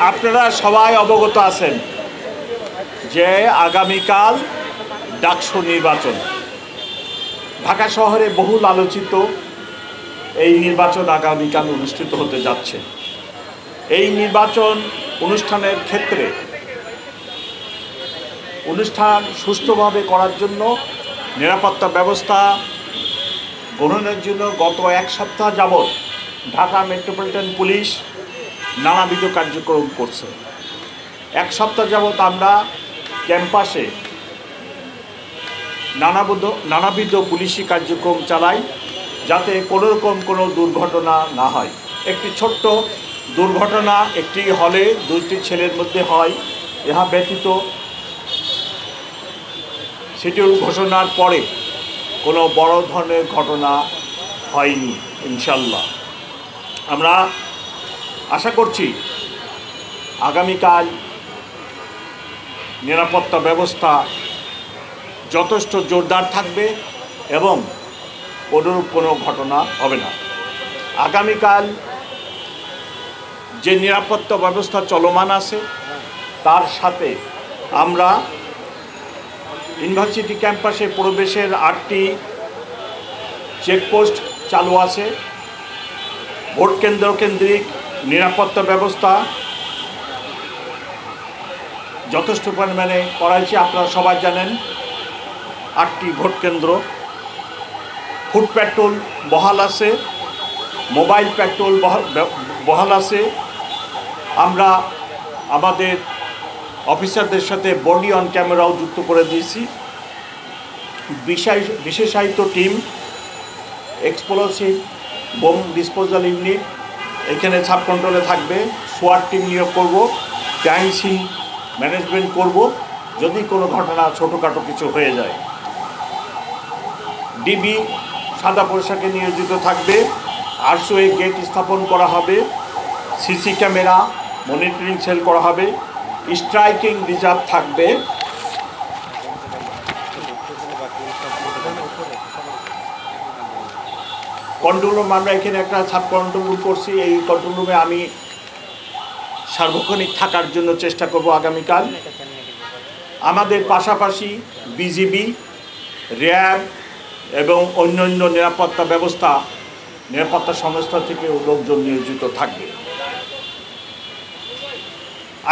আপনারা সবাই অবগত আছেন যে আগামীকাল ডাকসু নির্বাচন। ঢাকা শহরে বহুল আলোচিত এই নির্বাচন আগামীকাল অনুষ্ঠিত হতে যাচ্ছে। এই নির্বাচন অনুষ্ঠানের ক্ষেত্রে অনুষ্ঠান সুষ্ঠুভাবে করার জন্য নিরাপত্তা ব্যবস্থা গ্রহণের জন্য গত এক সপ্তাহ যাবৎ ঢাকা মেট্রোপলিটন পুলিশ নানাবিধ কার্যক্রম করছে। এক সপ্তাহ যাবৎ আমরা ক্যাম্পাসে নানাবিধ পুলিশি কার্যক্রম চালাই, যাতে কোনোরকম কোনো দুর্ঘটনা না হয়। একটি ছোট্ট দুর্ঘটনা একটি হলে দুইটি ছেলের মধ্যে হয়, ইহা ব্যতীত শিডিউল ঘোষণার পরে কোনো বড় ধরনের ঘটনা হয়নি। ইনশাল্লাহ আমরা আশা করছি আগামীকাল নিরাপত্তা ব্যবস্থা যথেষ্ট জোরদার থাকবে এবং অনুরূপ কোনো ঘটনা হবে না। আগামীকাল যে নিরাপত্তা ব্যবস্থা চলমান আছে তার সাথে আমরা ইউনিভার্সিটি ক্যাম্পাসে প্রবেশের 8টি চেকপোস্ট চালু আছে। ভোট কেন্দ্রিক নিরাপত্তা ব্যবস্থা যথেষ্ট পরিমাণে করা হয়েছে। আপনারা সবাই জানেন 8টি ভোট কেন্দ্র। ফুট পেট্রোল বহাল আছে, মোবাইল পেট্রোল বহাল আছে। আমরা আমাদের অফিসারদের সাথে বডি অন ক্যামেরাও যুক্ত করে দিয়েছি। বিশেষায়িত team, explosive bomb disposal unit এখানে সাব কন্ট্রোলে থাকবে। সোয়াট টিম নিয়োগ করব, ক্রাইম সিন ম্যানেজমেন্ট করব যদি কোনো ঘটনা ছোটোখাটো কিছু হয়ে যায়। ডিবি সাদা পোশাকে নিয়োজিত থাকবে। আরসোয়ে গেট স্থাপন করা হবে। সিসি ক্যামেরা মনিটরিং সেল করা হবে। স্ট্রাইকিং রিজার্ভ থাকবে। কন্ট্রোল রুম আমরা এখানে একটা সাব কন্ট্রোল রুম করছি। এই কন্ট্রোল রুমে আমি সার্বক্ষণিক থাকার জন্য চেষ্টা করব আগামীকাল। আমাদের পাশাপাশি বিজিবি, র্যাব এবং অন্যান্য নিরাপত্তা সংস্থা থেকে লোকজন নিয়োজিত থাকবে।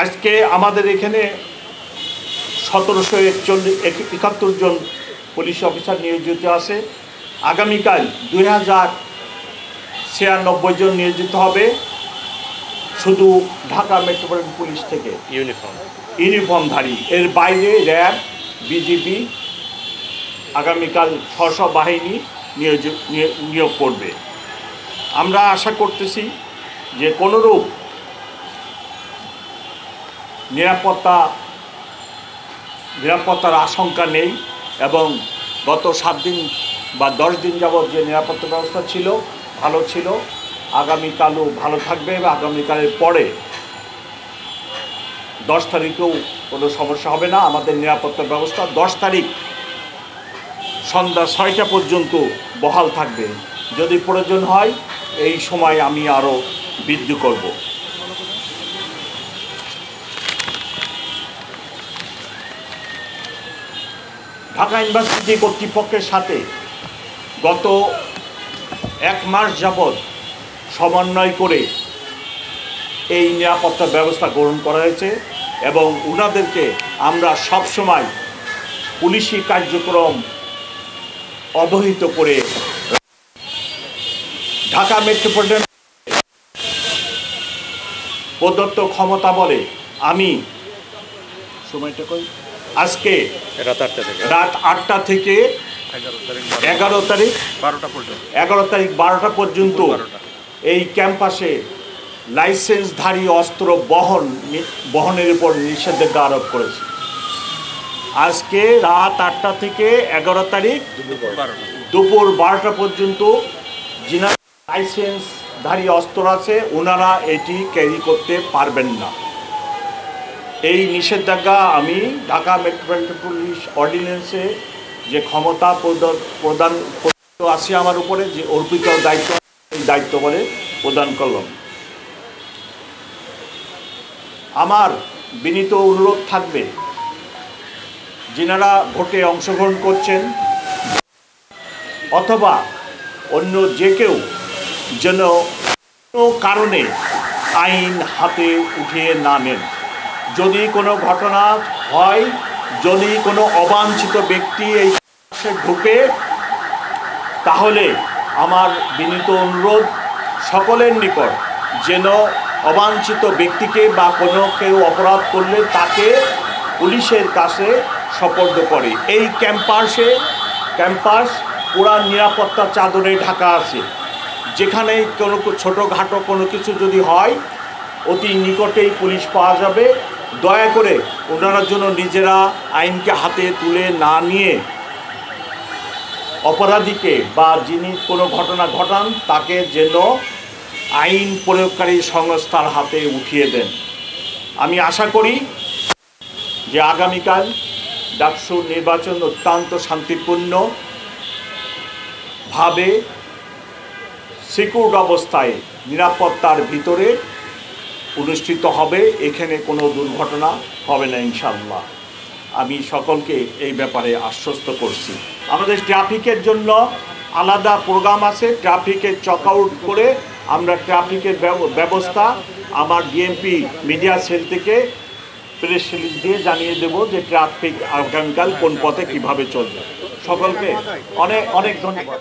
আজকে আমাদের এখানে 1771 জন পুলিশ অফিসার নিয়োজিত আছে। আগামীকাল 2096 জন নিয়োজিত হবে শুধু ঢাকা মেট্রোপলিটন পুলিশ থেকে ইউনিফর্মধারী। এর বাইরে র্যাব, বিজিবি আগামীকাল স্ব বাহিনী নিয়োগ করবে। আমরা আশা করতেছি যে কোনোরূপ নিরাপত্তার আশঙ্কা নেই এবং গত 7 দিন বা 10 দিন যাবৎ যে নিরাপত্তা ব্যবস্থা ছিল ভালো ছিল। আগামীকালও ভালো থাকবে এবং আগামীকালের পরে 10 তারিখেও কোনো সমস্যা হবে না। আমাদের নিরাপত্তা ব্যবস্থা 10 তারিখ সন্ধ্যা 6টা পর্যন্ত বহাল থাকবে। যদি প্রয়োজন হয় এই সময় আমি আরও বৃদ্ধি করব। ঢাকা ইউনিভার্সিটি কর্তৃপক্ষের সাথে গত 1 মাস যাবৎ সমন্বয় করে এই নিরাপত্তা ব্যবস্থা গ্রহণ করা হয়েছে এবং ওনাদেরকে আমরা সবসময় পুলিশি কার্যক্রম অবহিত করে ঢাকা মেট্রোপলিটন প্রদত্ত ক্ষমতা বলে আমি সময়টা কই আজকে রাত 8টা থেকে 11 তারিখ 12টা পর্যন্ত এই ক্যাম্পাসে লাইসেন্সধারী অস্ত্র বহনের উপর নিষেধাজ্ঞা আরোপ করেছে। আজকে রাত 8টা থেকে 11 তারিখ দুপুর 12টা পর্যন্ত যিনার লাইসেন্সধারী অস্ত্র আছে ওনারা এটি ক্যারি করতে পারবেন না। এই নিষেধাজ্ঞা আমি ঢাকা মেট্রোপলিটন পুলিশ অর্ডিন্যান্সে যে ক্ষমতা প্রদান আছে আমার উপরে যে অর্পিত দায়িত্ব বলে প্রদান করলাম। আমার বিনীত অনুরোধ থাকবে, যিনারা ভোটে অংশগ্রহণ করছেন অথবা অন্য যে কেউ যেন কোনো কারণে আইন হাতে উঠিয়ে না নেন। যদি কোনো ঘটনা হয়, যদি কোনো অবাঞ্ছিত ব্যক্তি এই ঢুকে, তাহলে আমার বিনীত অনুরোধ সকলের নিকট যেন অবাঞ্ছিত ব্যক্তিকে বা কোনো কেউ অপরাধ করলে তাকে পুলিশের কাছে সোপর্দ করে। এই ক্যাম্পাস পুরা নিরাপত্তা চাদরে ঢাকা আছে। যেখানে কোনো ছোটোখাটো কোনো কিছু যদি হয়, অতি নিকটেই পুলিশ পাওয়া যাবে। দয়া করে ওনারা যেন নিজেরা আইনকে হাতে তুলে না নিয়ে অপরাধীকে বা যিনি কোনো ঘটনা ঘটান তাকে যেন আইন প্রয়োগকারী সংস্থার হাতে উঠিয়ে দেন। আমি আশা করি যে আগামীকাল ডাকসু নির্বাচন অত্যন্ত শান্তিপূর্ণভাবে সিকিউরড অবস্থায় নিরাপত্তার ভিতরে অনুষ্ঠিত হবে। এখানে কোনো দুর্ঘটনা হবে না ইনশাআল্লাহ। আমি সকলকে এই ব্যাপারে আশ্বস্ত করছি। আমাদের ট্রাফিকের জন্য আলাদা প্রোগ্রাম আছে। ট্রাফিকের চক আউট করে আমরা ট্রাফিকের ব্যবস্থা আমার ডিএমপি মিডিয়া সেল থেকে প্রেস রিলিজ দিয়ে জানিয়ে দেব যে ট্রাফিক আগামীকাল কোন পথে কিভাবে চলবে। সকলকে অনেক অনেক ধন্যবাদ।